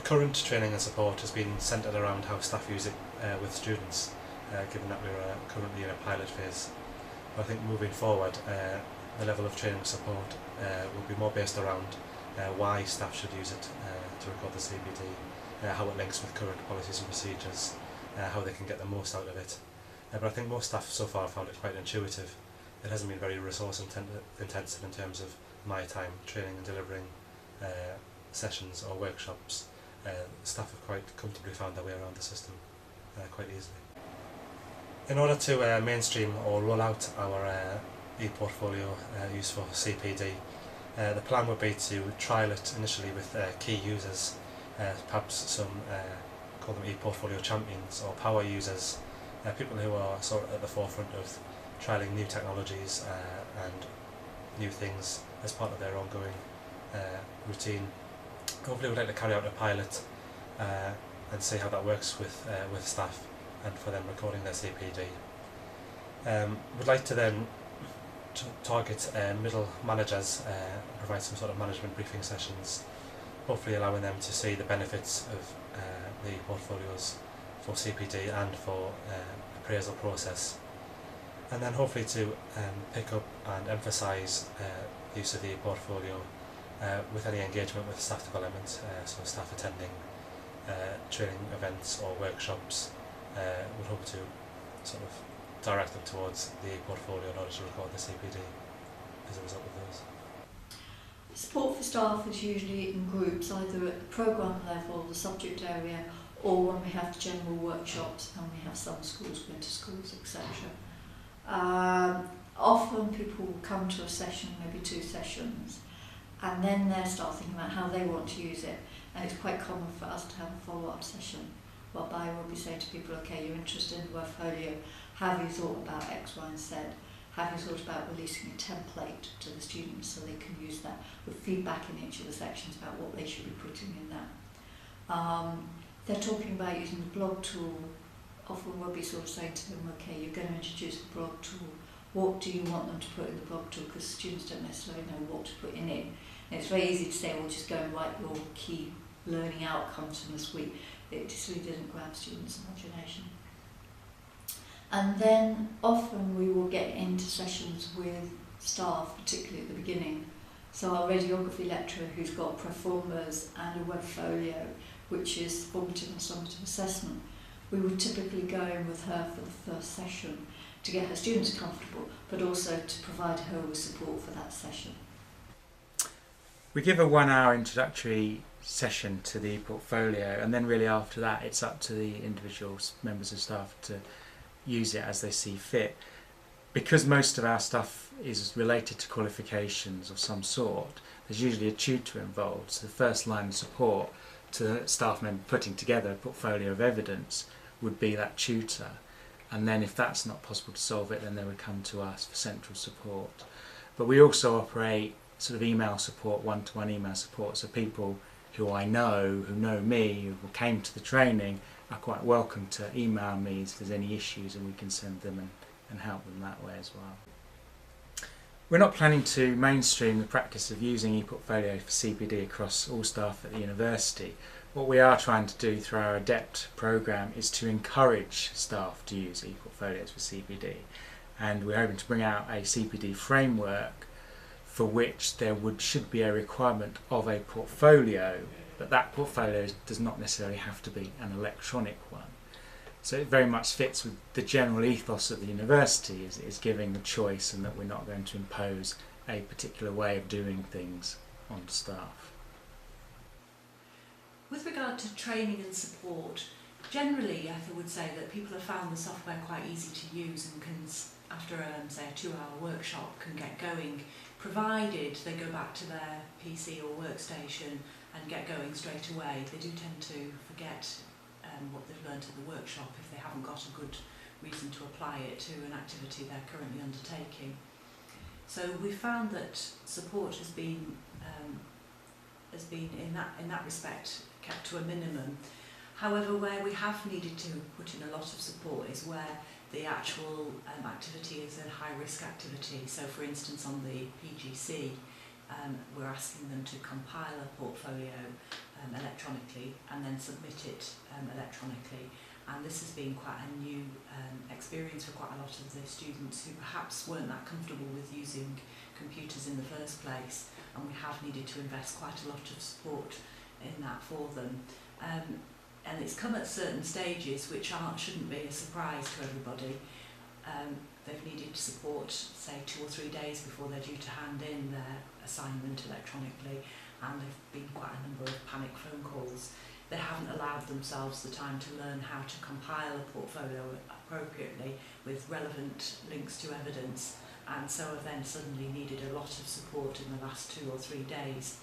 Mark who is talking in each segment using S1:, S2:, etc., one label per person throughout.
S1: Current training and support has been centred around how staff use it with students, given that we're currently in a pilot phase. But I think moving forward, the level of training and support will be more based around why staff should use it to record the CPD, how it links with current policies and procedures, how they can get the most out of it. But I think most staff so far have found it quite intuitive. It hasn't been very resource intensive in terms of my time training and delivering sessions or workshops. Staff have quite comfortably found their way around the system quite easily. In order to mainstream or roll out our e-portfolio used for CPD, the plan would be to trial it initially with key users, perhaps some call them e-portfolio champions or power users, people who are sort of at the forefront of trialling new technologies and new things as part of their ongoing routine. Hopefully we'd like to carry out a pilot and see how that works with staff and for them recording their CPD. We'd like to then target middle managers, provide some sort of management briefing sessions, hopefully allowing them to see the benefits of the portfolios for CPD and for appraisal process, and then hopefully to pick up and emphasise the use of the portfolio with any engagement with staff development, so staff attending training events or workshops. We'll hope to sort of direct them towards the portfolio in order to record the CPD as a result of those.
S2: Support for staff is usually in groups, either at the programme level, the subject area, or when we have general workshops and we have some schools, winter schools, etc. Often people will come to a session, maybe 2 sessions, and then they start thinking about how they want to use it, and it's quite common for us to have a follow-up session whereby we'll be saying to people, okay, you're interested in the portfolio, have you thought about X, Y and Z? Have you thought about releasing a template to the students so they can use that with feedback in each of the sections about what they should be putting in that? They're talking about using the blog tool. Often we'll be sort of saying to them, okay, you're going to introduce the blog tool. What do you want them to put in the blog tool? Because students don't necessarily know what to put in it. And it's very easy to say, well, just go and write your key learning outcomes from this week. It just really doesn't grab students' imagination. And then often we will get into sessions with staff, particularly at the beginning. So our radiography lecturer who's got performers and a webfolio, which is formative and summative assessment, we would typically go in with her for the first session to get her students comfortable, but also to provide her with support for that session.
S3: We give a 1-hour introductory session to the portfolio, and then really after that it's up to the individual members of staff to use it as they see fit. Because most of our stuff is related to qualifications of some sort, there's usually a tutor involved, so the first line of support to the staff member putting together a portfolio of evidence would be that tutor, and then if that's not possible to solve it, then they would come to us for central support. But we also operate sort of email support, one-to-one email support, so people who I know, who know me, who came to the training, are quite welcome to email me if there's any issues, and we can send them and help them that way as well. We're not planning to mainstream the practice of using ePortfolio for CPD across all staff at the university. What we are trying to do through our ADEPT programme is to encourage staff to use ePortfolios for CPD, and we're hoping to bring out a CPD framework for which there should be a requirement of a portfolio, but that portfolio does not necessarily have to be an electronic one. So it very much fits with the general ethos of the university, is giving the choice, and that we're not going to impose a particular way of doing things on staff.
S4: With regard to training and support, generally I would say that people have found the software quite easy to use and can, after say a 2-hour workshop, can get going, provided they go back to their PC or workstation and get going straight away. They do tend to forget what they've learned at the workshop if they haven't got a good reason to apply it to an activity they're currently undertaking. So we found that support has been in that respect kept to a minimum. However, where we have needed to put in a lot of support is where the actual activity is a high-risk activity. So for instance on the PGC, we're asking them to compile a portfolio electronically and then submit it electronically. And this has been quite a new experience for quite a lot of the students who perhaps weren't that comfortable with using computers in the first place, and we have needed to invest quite a lot of support in that for them. And it's come at certain stages which shouldn't be a surprise to everybody. They've needed support, say 2 or 3 days before they're due to hand in their assignment electronically, and there've been quite a number of panic phone calls. They haven't allowed themselves the time to learn how to compile a portfolio appropriately with relevant links to evidence, and so have then suddenly needed a lot of support in the last 2 or 3 days.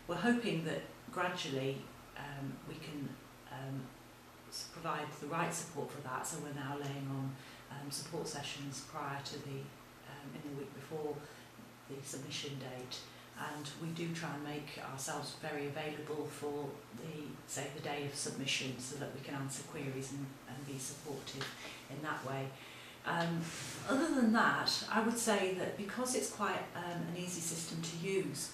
S4: We're hoping that gradually we can provide the right support for that, so we're now laying on support sessions prior to in the week before the submission date, and we do try and make ourselves very available for the day of submission, so that we can answer queries and be supportive in that way. Other than that, I would say that because it's quite an easy system to use,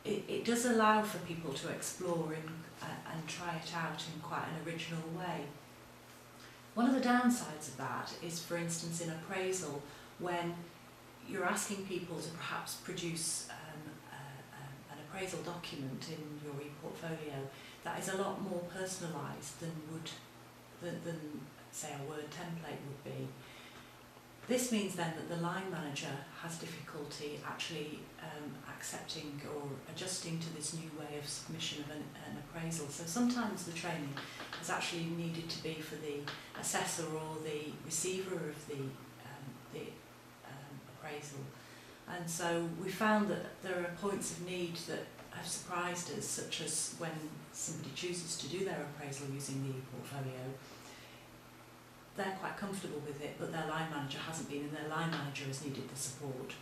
S4: it does allow for people to explore and try it out in quite an original way. One of the downsides of that is, for instance, in appraisal, when you're asking people to perhaps produce an appraisal document in your e-portfolio that is a lot more personalised than say a Word template would be. This means then that the line manager has difficulty actually accepting or adjusting to this new way of submission of an appraisal. So sometimes the training has actually needed to be for the assessor or the receiver of the appraisal. And so we found that there are points of need that have surprised us, such as when somebody chooses to do their appraisal using the e-portfolio, they're quite comfortable with it, but their line manager hasn't been, and their line manager has needed the support.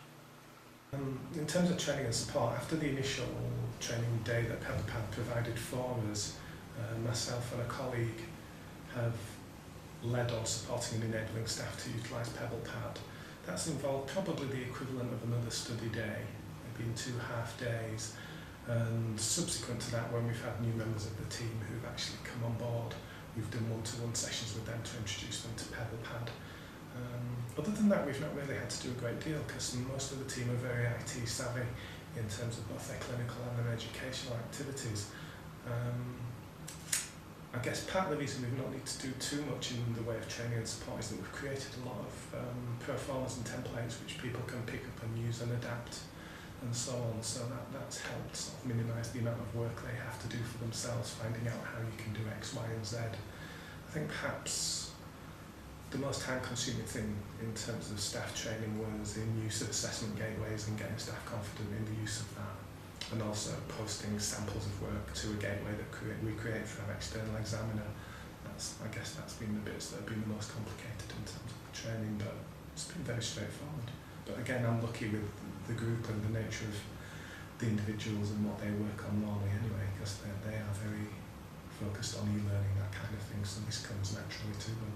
S5: In terms of training and support, after the initial training day that PebblePad provided for us, myself and a colleague have led on supporting and enabling staff to utilise PebblePad. That's involved probably the equivalent of another study day, maybe in 2 half days, and subsequent to that, when we've had new members of the team who've actually come on board, we've done one-to-one sessions with them to introduce them to PebblePad. Other than that, we've not really had to do a great deal, because most of the team are very IT savvy in terms of both their clinical and their educational activities. I guess part of the reason we've not needed to do too much in the way of training and support is that we've created a lot of pro formas and templates which people can pick up and use and adapt and so on, so that's helped sort of minimise the amount of work they have to do for themselves, finding out how you can do X, Y and Z. I think perhaps the most time-consuming thing in terms of staff training was in use of assessment gateways and getting staff confident in the use of that, and also posting samples of work to a gateway that we create for an external examiner. I guess that's been the bits that have been the most complicated in terms of the training, but it's been very straightforward. But again, I'm lucky with the group and the nature of the individuals and what they work on normally anyway, because they are very focused on e-learning, that kind of thing, so this comes naturally to them.